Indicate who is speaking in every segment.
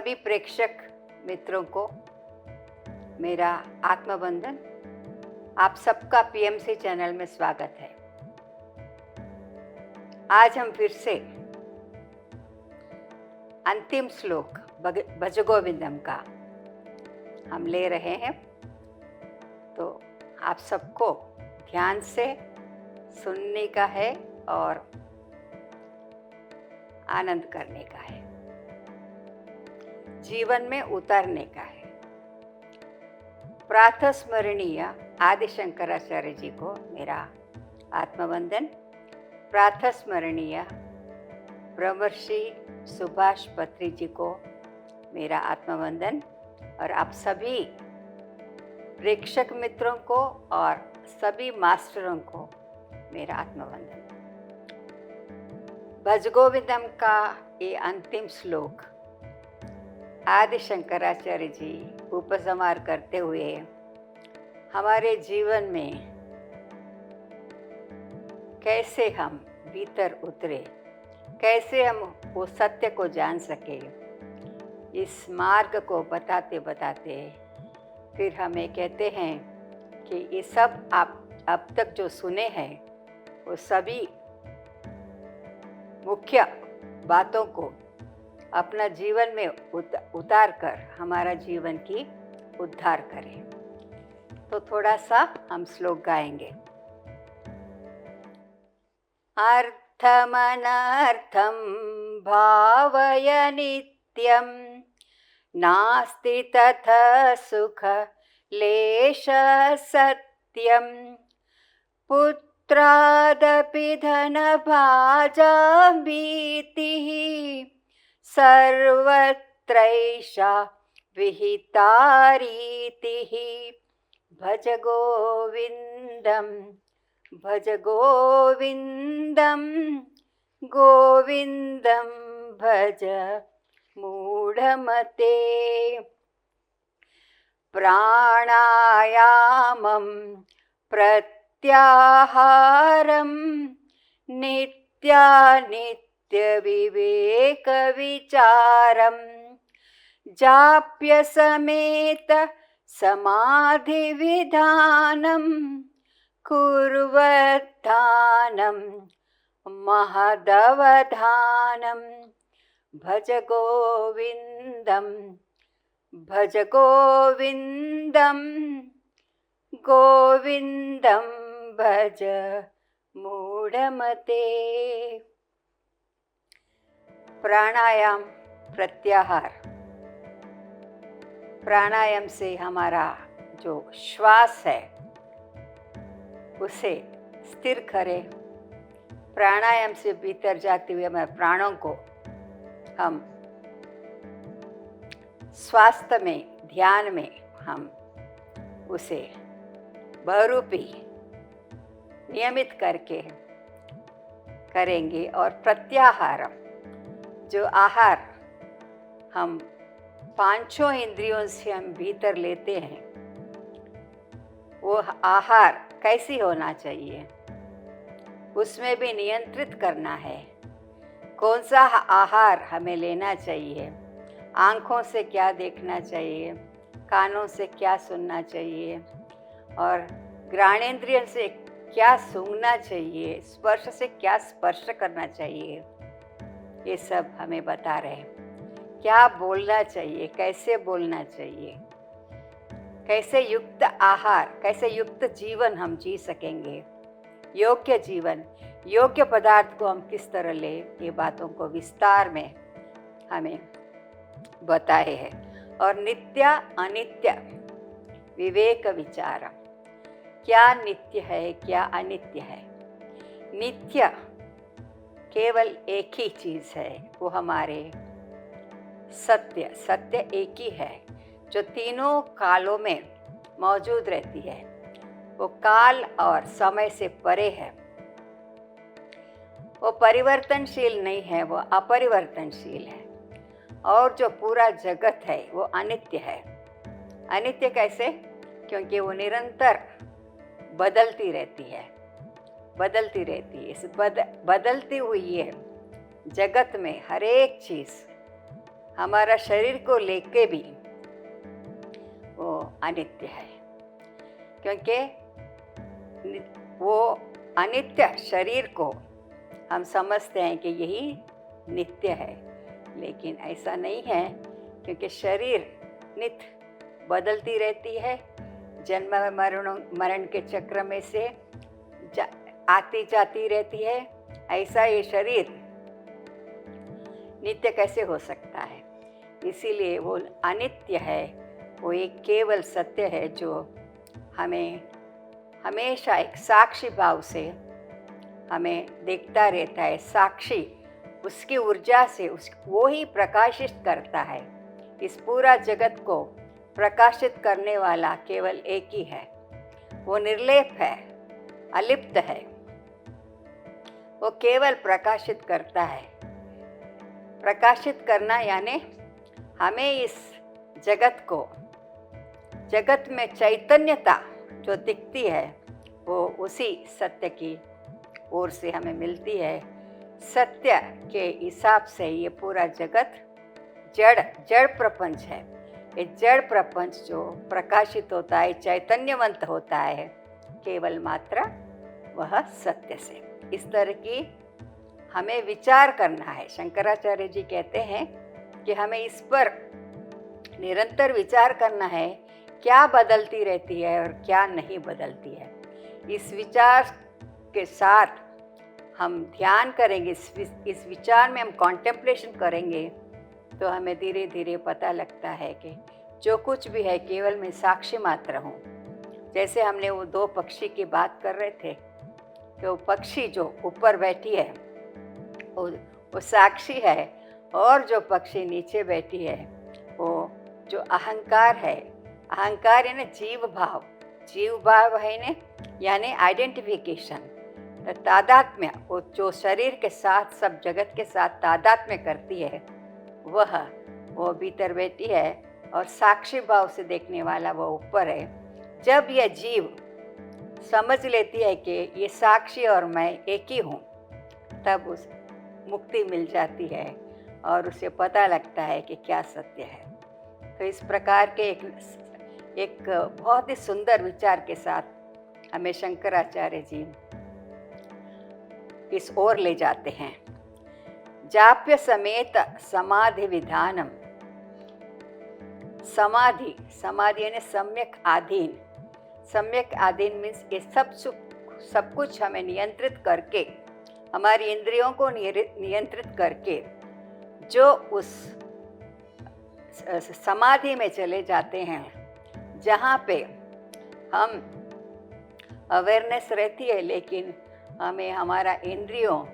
Speaker 1: सभी प्रेक्षक मित्रों को मेरा आत्मवंदन। आप सबका पीएमसी चैनल में स्वागत है। आज हम फिर से अंतिम श्लोक भजगोविंदम का हम ले रहे हैं, तो आप सबको ध्यान से सुनने का है और आनंद करने का है, जीवन में उतारने का है। प्रातस्मरणीय आदि शंकराचार्य जी को मेरा आत्मवंदन। प्रातस्मरणीय ब्रह्मर्षि सुभाष पत्री जी को मेरा आत्मवंदन और आप सभी प्रेक्षक मित्रों को और सभी मास्टरों को मेरा आत्मवंदन। भजगोविंदम का ये अंतिम श्लोक आदि शंकराचार्य जी उपसंहार करते हुए हमारे जीवन में कैसे हम भीतर उतरे, कैसे हम वो सत्य को जान सके, इस मार्ग को बताते बताते फिर हमें कहते हैं कि ये सब आप अब तक जो सुने हैं वो सभी मुख्य बातों को अपना जीवन में उतार कर हमारा जीवन की उद्धार करें। तो थोड़ा सा हम श्लोक गाएंगे। अर्थमनर्थं भावय नित्यं नास्ति तथा सुख लेश सत्यं पुत्रादपि धनभाजा भीतिः सर्वत्रैषा विहिता रीतिः भज गोविन्दं भज गोविन्दं गोविन्दं भज मूढमते। प्राणायामं प्रत्याहारं नित्यानित्यविवेकविचारं जाप्य समेत समाधिविधानं कुर्वद्धानं महदवधानं भज गोविन्दं भज गोविन्दं गोविन्दं भज मूढमते। प्राणायाम प्रत्याहार। प्राणायाम से हमारा जो श्वास है उसे स्थिर करें। प्राणायाम से भीतर जाते हुए हमारे प्राणों को हम स्वास्थ्य में, ध्यान में हम उसे बहुरूपी नियमित करके करेंगे। और प्रत्याहारम, जो आहार हम पांचों इंद्रियों से हम भीतर लेते हैं, वो आहार कैसी होना चाहिए, उसमें भी नियंत्रित करना है। कौन सा आहार हमें लेना चाहिए, आँखों से क्या देखना चाहिए, कानों से क्या सुनना चाहिए और घ्राणेंद्रिय से क्या सूंघना चाहिए, स्पर्श से क्या स्पर्श करना चाहिए, ये सब हमें बता रहे हैं। क्या बोलना चाहिए, कैसे बोलना चाहिए, कैसे युक्त आहार, कैसे युक्त जीवन हम जी सकेंगे, योग्य जीवन, योग्य पदार्थ को हम किस तरह ले, ये बातों को विस्तार में हमें बताए हैं। और नित्य अनित्य विवेक विचार, क्या नित्य है क्या अनित्य है। नित्य केवल एक ही चीज़ है, वो हमारे सत्य, सत्य एक ही है जो तीनों कालों में मौजूद रहती है। वो काल और समय से परे है, वो परिवर्तनशील नहीं है, वो अपरिवर्तनशील है। और जो पूरा जगत है वो अनित्य है। अनित्य कैसे? क्योंकि वो निरंतर बदलती रहती है, बदलती रहती है। इस बदलती हुई है जगत में हर एक चीज़ हमारा शरीर को लेके भी वो अनित्य है, क्योंकि वो अनित्य शरीर को हम समझते हैं कि यही नित्य है, लेकिन ऐसा नहीं है, क्योंकि शरीर नित्य बदलती रहती है। जन्म मरण के चक्र में से आती जाती रहती है। ऐसा ये शरीर नित्य कैसे हो सकता है? इसीलिए वो अनित्य है, वो एक केवल सत्य है जो हमें हमेशा एक साक्षी भाव से हमें देखता रहता है। साक्षी उसकी ऊर्जा से वो ही प्रकाशित करता है। इस पूरा जगत को प्रकाशित करने वाला केवल एक ही है, वो निर्लेप है, अलिप्त है, वो केवल प्रकाशित करता है। प्रकाशित करना यानी हमें इस जगत में चैतन्यता जो दिखती है वो उसी सत्य की ओर से हमें मिलती है। सत्य के हिसाब से ये पूरा जगत जड़ प्रपंच है। ये जड़ प्रपंच जो प्रकाशित होता है, चैतन्यवंत होता है, केवल मात्र वह सत्य से। इस तरह की हमें विचार करना है। शंकराचार्य जी कहते हैं कि हमें इस पर निरंतर विचार करना है, क्या बदलती रहती है और क्या नहीं बदलती है। इस विचार के साथ हम ध्यान करेंगे, इस विचार में हम कॉन्टेम्पलेशन करेंगे, तो हमें धीरे धीरे पता लगता है कि जो कुछ भी है केवल मैं साक्षी मात्र हूँ। जैसे हमने वो दो पक्षी की बात कर रहे थे कि वो पक्षी जो ऊपर बैठी है वो साक्षी है, और जो पक्षी नीचे बैठी है वो जो अहंकार है, अहंकार यानी जीव भाव है ना, यानी आइडेंटिफिकेशन, तादात्म्य, वो जो शरीर के साथ सब जगत के साथ तादात्म्य करती है, वो भीतर बैठी है, और साक्षी भाव से देखने वाला वो ऊपर है। जब यह जीव समझ लेती है कि ये साक्षी और मैं एक ही हूँ, तब उस मुक्ति मिल जाती है और उसे पता लगता है कि क्या सत्य है। तो इस प्रकार के एक बहुत ही सुंदर विचार के साथ हमें शंकराचार्य जी इस ओर ले जाते हैं। जाप्य समेत समाधि विधानम। समाधि यानी सम्यक आधीन मीन्स ये सब कुछ हमें नियंत्रित करके, हमारी इंद्रियों को नियंत्रित करके जो उस समाधि में चले जाते हैं, जहाँ पे हम अवेयरनेस रहती है, लेकिन हमें हमारा इंद्रियों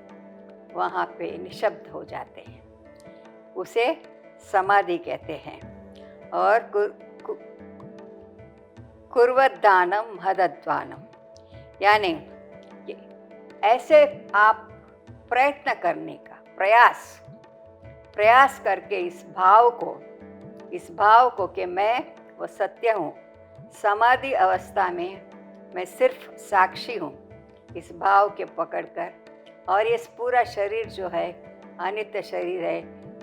Speaker 1: वहाँ पे निशब्द हो जाते हैं, उसे समाधि कहते हैं। और कुर्वद्दानम महदद्वानम, यानी ऐसे आप प्रयत्न करने का प्रयास करके इस भाव को कि मैं वो सत्य हूँ, समाधि अवस्था में मैं सिर्फ साक्षी हूँ, इस भाव के पकड़कर, और ये पूरा शरीर जो है अनित्य शरीर है,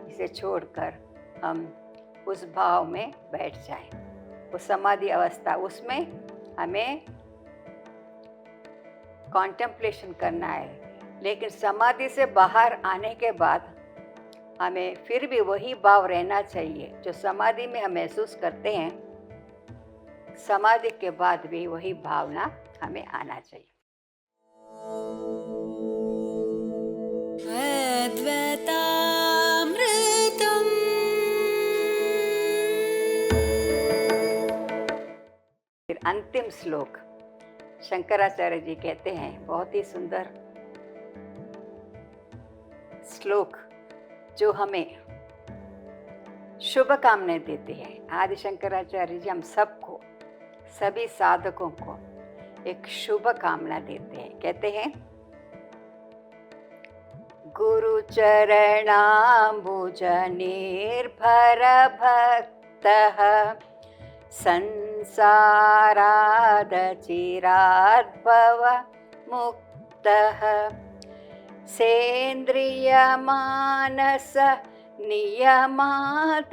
Speaker 1: इसे छोड़कर हम उस भाव में बैठ जाएं। वो समाधि अवस्था, उसमें हमें कॉन्टेम्पलेशन करना है। लेकिन समाधि से बाहर आने के बाद हमें फिर भी वही भाव रहना चाहिए जो समाधि में हम महसूस करते हैं। समाधि के बाद भी वही भावना हमें आना चाहिए। फिर अंतिम श्लोक शंकराचार्य जी कहते हैं, बहुत ही सुंदर श्लोक जो हमें शुभ कामनाएं देते हैं। आदि शंकराचार्य जी हम सबको, सभी साधकों को एक शुभ कामना देते हैं। कहते हैं, गुरु चरणाम्बुज निर्भर भक्तः संसाराद चिराद्भव मुक्तः सेन्द्रिय मानस नियमादेव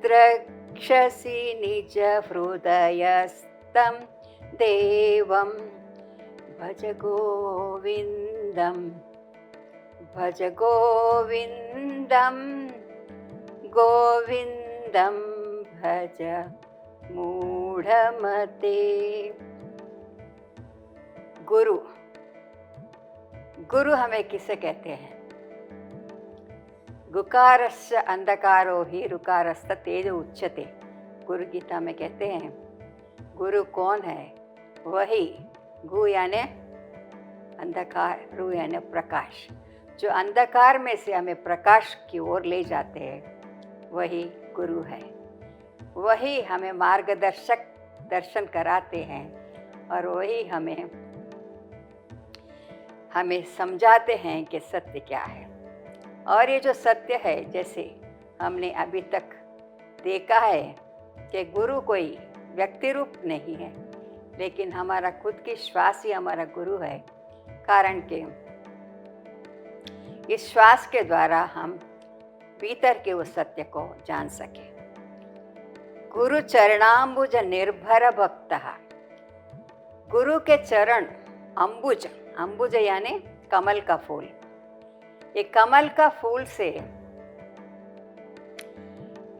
Speaker 1: द्रक्ष्यसि निजहृदयस्थं देवं भज गोविन्दं भज गोविन्दं गोविन्दं भज मूढ़मते। गुरु, गुरु हमें किसे कहते हैं? गुकारस्य अंधकारो ही रुकारस्त तेज उच्यते। गुरु गीता में कहते हैं गुरु कौन है? वही गु यानी अंधकार, रु यानी प्रकाश, जो अंधकार में से हमें प्रकाश की ओर ले जाते हैं, वही गुरु है। वही हमें मार्गदर्शक दर्शन कराते हैं और वही हमें समझाते हैं कि सत्य क्या है। और ये जो सत्य है, जैसे हमने अभी तक देखा है कि गुरु कोई व्यक्ति रूप नहीं है, लेकिन हमारा खुद की श्वास ही हमारा गुरु है। कारण के इस श्वास के द्वारा हम भीतर के उस सत्य को जान सके। गुरु चरणाम्बुज निर्भर भक्तः। गुरु के चरण अंबुज, अंबुज यानी कमल का फूल। ये कमल का फूल से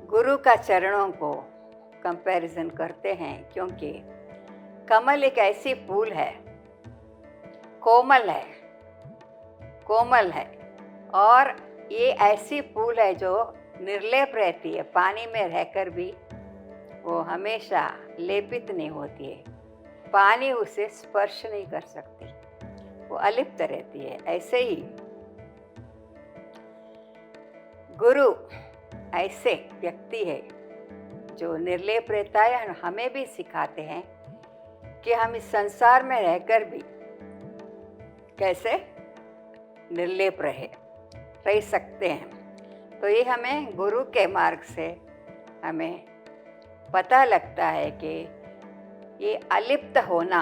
Speaker 1: गुरु का चरणों को कंपैरिजन करते हैं, क्योंकि कमल एक ऐसी फूल है, कोमल है, कोमल है, और ये ऐसी फूल है जो निर्लेप रहती है। पानी में रहकर भी वो हमेशा लेपित नहीं होती है, पानी उसे स्पर्श नहीं कर सकती, वो अलिप्त रहती है। ऐसे ही गुरु ऐसे व्यक्ति है जो निर्लेप रहता है और हमें भी सिखाते हैं कि हम इस संसार में रहकर भी कैसे निर्लेप रह सकते हैं। तो ये हमें गुरु के मार्ग से हमें पता लगता है कि ये अलिप्त होना,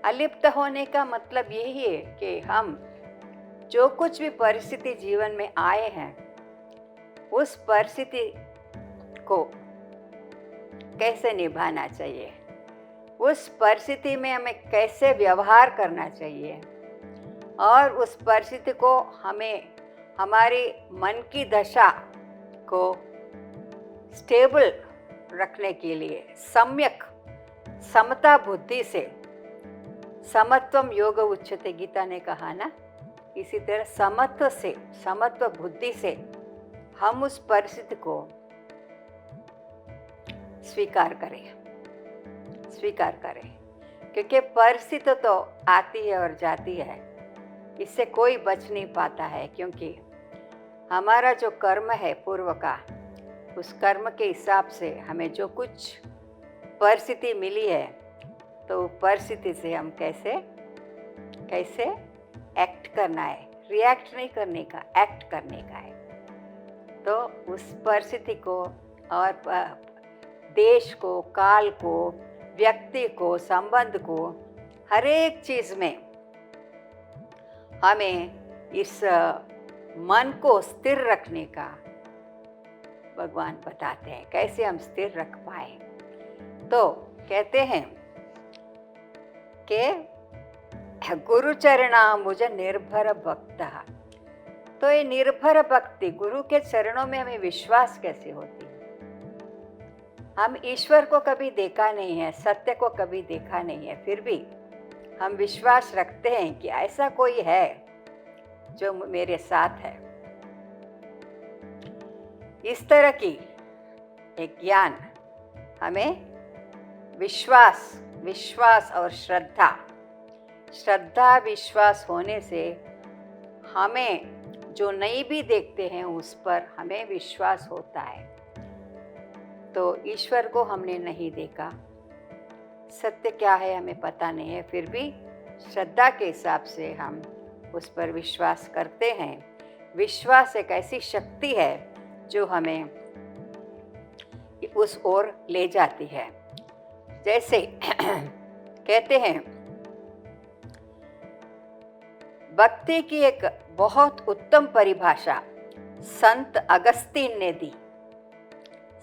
Speaker 1: अलिप्त होने का मतलब यही है कि हम जो कुछ भी परिस्थिति जीवन में आए हैं, उस परिस्थिति को कैसे निभाना चाहिए, उस परिस्थिति में हमें कैसे व्यवहार करना चाहिए, और उस परिस्थिति को हमें हमारी मन की दशा को स्टेबल रखने के लिए सम्यक समता बुद्धि से, समत्वम योग उच्यते गीता ने कहा ना, इसी तरह समत्व से, समत्व बुद्धि से हम उस परिस्थिति को स्वीकार करें, स्वीकार करें। क्योंकि परिस्थिति तो आती है और जाती है, इससे कोई बच नहीं पाता है। क्योंकि हमारा जो कर्म है पूर्व का, उस कर्म के हिसाब से हमें जो कुछ परिस्थिति मिली है, तो परिस्थिति से हम कैसे कैसे एक्ट करना है, रिएक्ट नहीं करने का, एक्ट करने का है। तो उस परिस्थिति को और देश को, काल को, व्यक्ति को, संबंध को, हर एक चीज़ में हमें इस मन को स्थिर रखने का भगवान बताते हैं, कैसे हम स्थिर रख पाए। तो कहते हैं कि गुरु चरणाम्बुज निर्भर भक्तः। तो ये निर्भर भक्ति, गुरु के चरणों में हमें विश्वास कैसे होती है? हम ईश्वर को कभी देखा नहीं है, सत्य को कभी देखा नहीं है, फिर भी हम विश्वास रखते हैं कि ऐसा कोई है जो मेरे साथ है। इस तरह की एक ज्ञान हमें विश्वास और श्रद्धा विश्वास होने से हमें जो नहीं भी देखते हैं उस पर हमें विश्वास होता है। तो ईश्वर को हमने नहीं देखा, सत्य क्या है हमें पता नहीं है, फिर भी श्रद्धा के हिसाब से हम उस पर विश्वास करते हैं। विश्वास एक ऐसी शक्ति है जो हमें उस ओर ले जाती है। जैसे कहते हैं भक्ति की एक बहुत उत्तम परिभाषा संत अगस्तीन ने दी।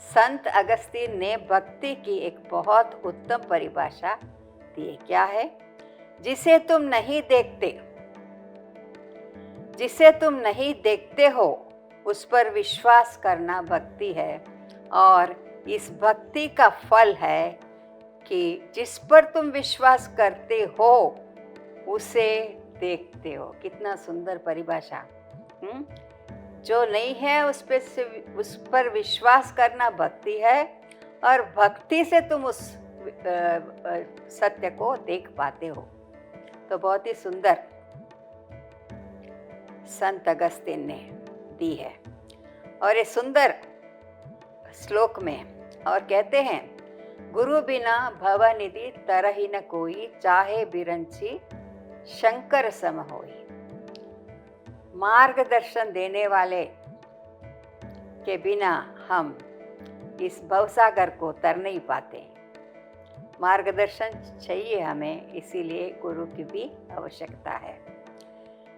Speaker 1: संत अगस्तीन ने भक्ति की एक बहुत उत्तम परिभाषा दी। क्या है? जिसे तुम नहीं देखते, जिसे तुम नहीं देखते हो उस पर विश्वास करना भक्ति है। और इस भक्ति का फल है कि जिस पर तुम विश्वास करते हो उसे देखते हो। कितना सुंदर परिभाषा। जो नहीं है उस पर विश्वास करना भक्ति है, और भक्ति से तुम उस सत्य को देख पाते हो। तो बहुत ही सुंदर संत अगस्तीन ने दी है। और ये सुंदर श्लोक में और कहते हैं, गुरु बिना भवनिधि तरहि न कोई, चाहे बिरंची शंकर सम होई। मार्गदर्शन देने वाले के बिना हम इस भवसागर को तर नहीं पाते। मार्गदर्शन चाहिए हमें, इसीलिए गुरु की भी आवश्यकता है।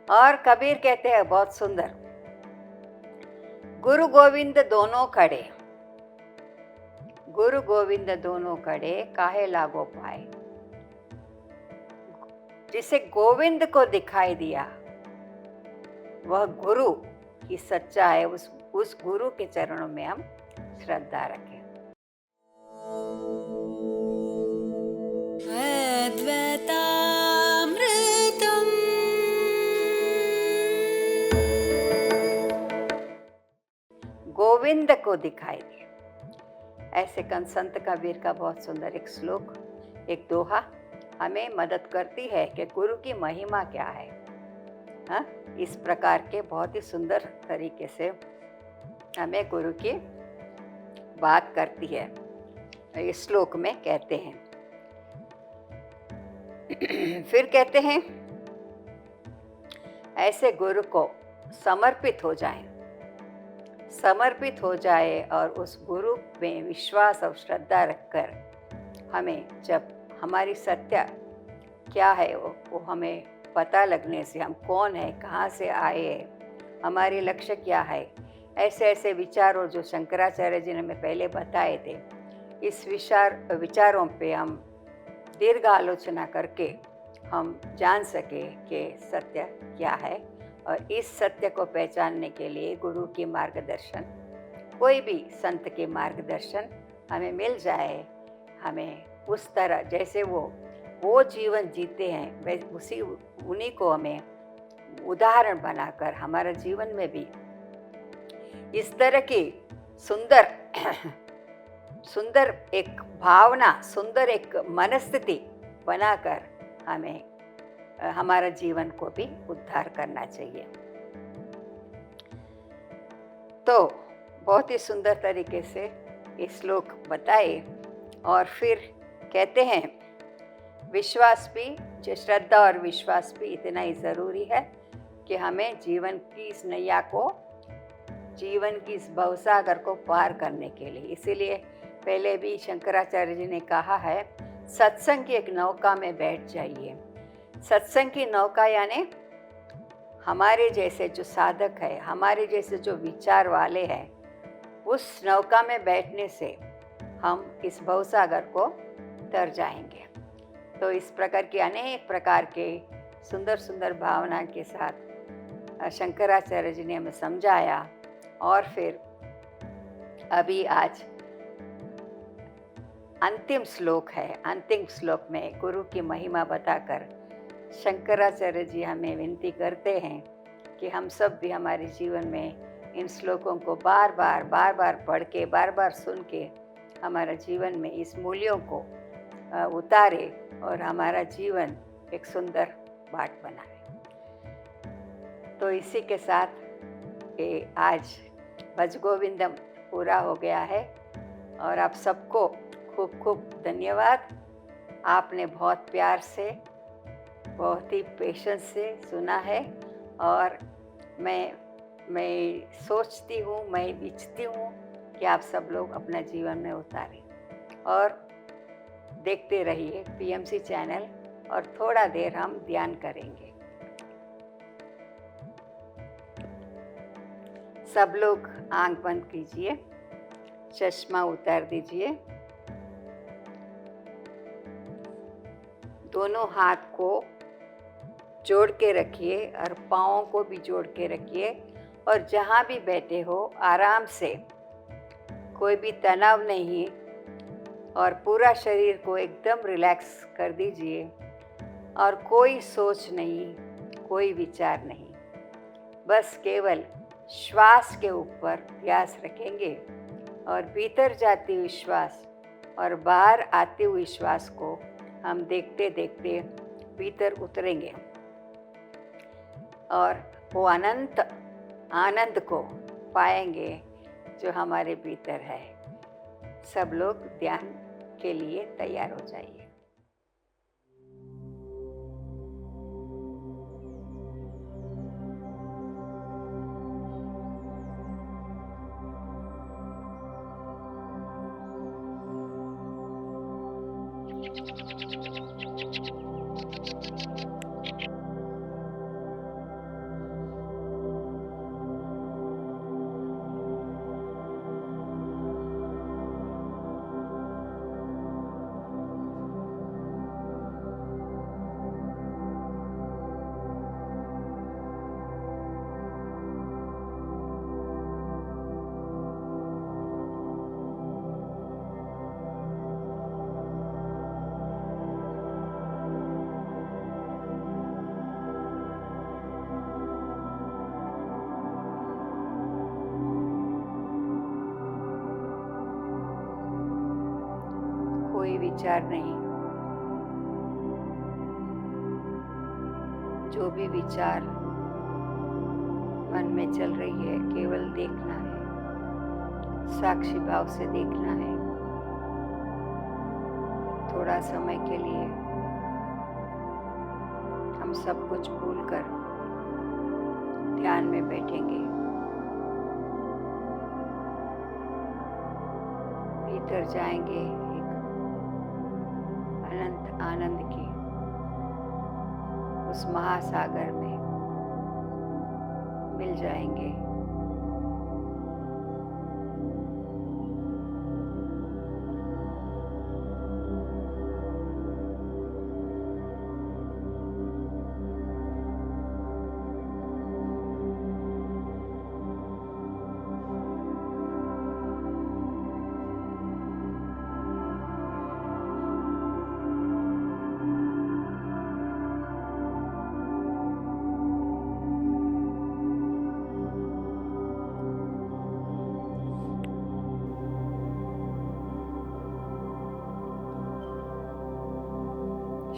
Speaker 1: और कबीर कहते हैं बहुत सुंदर, गुरु गोविंद दोनों खड़े, गुरु गोविंद दोनों खड़े, काहे लागो पाए। जिसे गोविंद को दिखाई दिया वह गुरु की सच्चा है। उस गुरु के चरणों में हम श्रद्धा रखें। गोविंद को दिखाई दे, ऐसे संत कबीर का बहुत सुंदर एक श्लोक, एक दोहा हमें मदद करती है कि गुरु की महिमा क्या है। हाँ, इस प्रकार के बहुत ही सुंदर तरीके से हमें गुरु की बात करती है। इस श्लोक में कहते हैं, फिर कहते हैं, ऐसे गुरु को समर्पित हो जाए, समर्पित हो जाए और उस गुरु में विश्वास और श्रद्धा रखकर हमें जब हमारी सत्य क्या है वो हमें पता लगने से, हम कौन है, कहाँ से आए हैं, हमारे लक्ष्य क्या है, ऐसे ऐसे विचारों जो शंकराचार्य जी ने हमें पहले बताए थे, इस विचारों पे हम दीर्घ आलोचना करके हम जान सके कि सत्य क्या है। और इस सत्य को पहचानने के लिए गुरु की मार्गदर्शन, कोई भी संत के मार्गदर्शन हमें मिल जाए, हमें उस तरह जैसे वो जीवन जीते हैं वैसे उन्हीं को हमें उदाहरण बनाकर हमारा जीवन में भी इस तरह की सुंदर सुंदर एक भावना, सुंदर एक मनस्थिति बनाकर हमें हमारा जीवन को भी उद्धार करना चाहिए। तो बहुत ही सुंदर तरीके से ये श्लोक बताए। और फिर कहते हैं, विश्वास भी, जो श्रद्धा और विश्वास भी इतना ही ज़रूरी है कि हमें जीवन की इस नैया को, जीवन की इस भवसागर को पार करने के लिए, इसीलिए पहले भी शंकराचार्य जी ने कहा है, सत्संग की एक नौका में बैठ जाइए। सत्संग की नौका यानी हमारे जैसे जो साधक है, हमारे जैसे जो विचार वाले हैं, उस नौका में बैठने से हम इस भवसागर को तर जाएंगे। तो इस प्रकार की अनेक प्रकार के सुंदर सुंदर भावना के साथ शंकराचार्य जी ने हमें समझाया। और फिर अभी आज अंतिम श्लोक है। अंतिम श्लोक में गुरु की महिमा बताकर शंकराचार्य जी हमें विनती करते हैं कि हम सब भी हमारे जीवन में इन श्लोकों को बार बार पढ़ के, बार बार सुन के हमारा जीवन में इस मूल्यों को उतारे और हमारा जीवन एक सुंदर बाट बनाए। तो इसी के साथ ये आज भज गोविंदम पूरा हो गया है। और आप सबको खूब खूब धन्यवाद। आपने बहुत प्यार से, बहुत ही पेशेंस से सुना है। और मैं सोचती हूँ, मैं इच्छती हूँ कि आप सब लोग अपना जीवन में उतारें। और देखते रहिए पीएमसी चैनल, और थोड़ा देर हम ध्यान करेंगे। सब लोग आंख बंद कीजिए, चश्मा उतार दीजिए, दोनों हाथ को जोड़ के रखिए और पाँवों को भी जोड़ के रखिए और जहाँ भी बैठे हो आराम से, कोई भी तनाव नहीं और पूरा शरीर को एकदम रिलैक्स कर दीजिए और कोई सोच नहीं, कोई विचार नहीं, बस केवल श्वास के ऊपर ध्यान रखेंगे और भीतर जाती हुई श्वास और बाहर आती हुई श्वास को हम देखते देखते भीतर उतरेंगे और वो अनंत आनंद को पाएंगे जो हमारे भीतर है। सब लोग ध्यान के लिए तैयार हो जाइए। कोई विचार नहीं, जो भी विचार मन में चल रही है केवल देखना है, साक्षी भाव से देखना है। थोड़ा समय के लिए हम सब कुछ भूलकर ध्यान में बैठेंगे, भीतर जाएंगे अनंत आनंद की उस महासागर में मिल जाएंगे।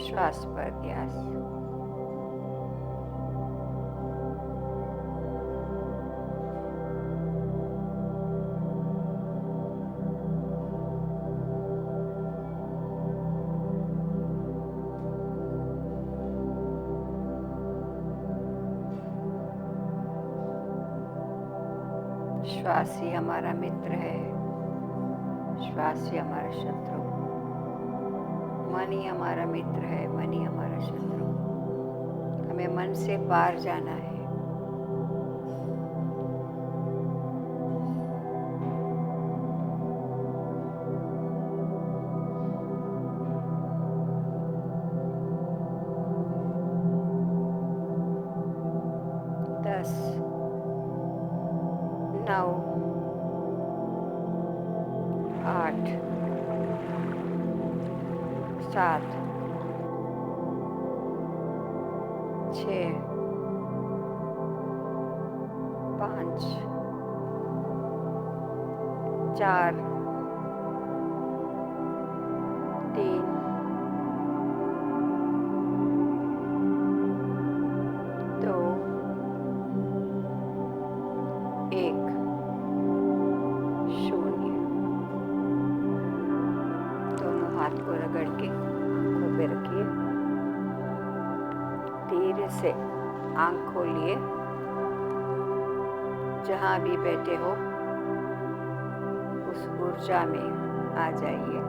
Speaker 1: श्वास पर ध्यान। श्वास ही हमारा मित्र है, श्वास ही हमारा शत्रु। मन ही हमारा मित्र है, मन ही हमारा शत्रु। हमें मन से पार जाना है। दस, 9, 8, 7, 6, 5, 4, 3, 2, 1, 0। दोनों हाथ को रगड़ के आंखों पे रखिए। धीरे से आंख खोलिए। जहाँ भी बैठे हो उस ऊर्जा में आ जाइए।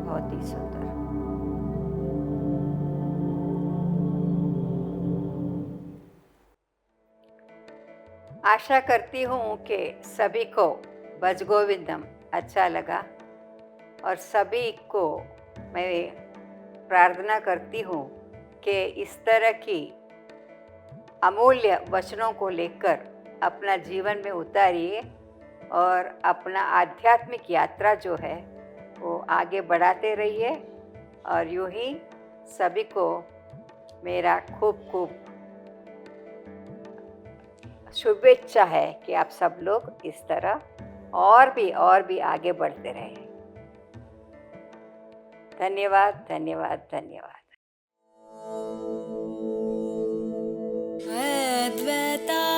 Speaker 1: बहुत ही सुंदर। आशा करती हूँ कि सभी को भज गोविंदम अच्छा लगा और सभी को मैं प्रार्थना करती हूँ कि इस तरह की अमूल्य वचनों को लेकर अपना जीवन में उतारिए और अपना आध्यात्मिक यात्रा जो है वो आगे बढ़ाते रहिए। और यूं ही सभी को मेरा खूब खूब शुभेच्छा है कि आप सब लोग इस तरह और भी आगे बढ़ते रहें। धन्यवाद, धन्यवाद, धन्यवाद।
Speaker 2: अद्वैता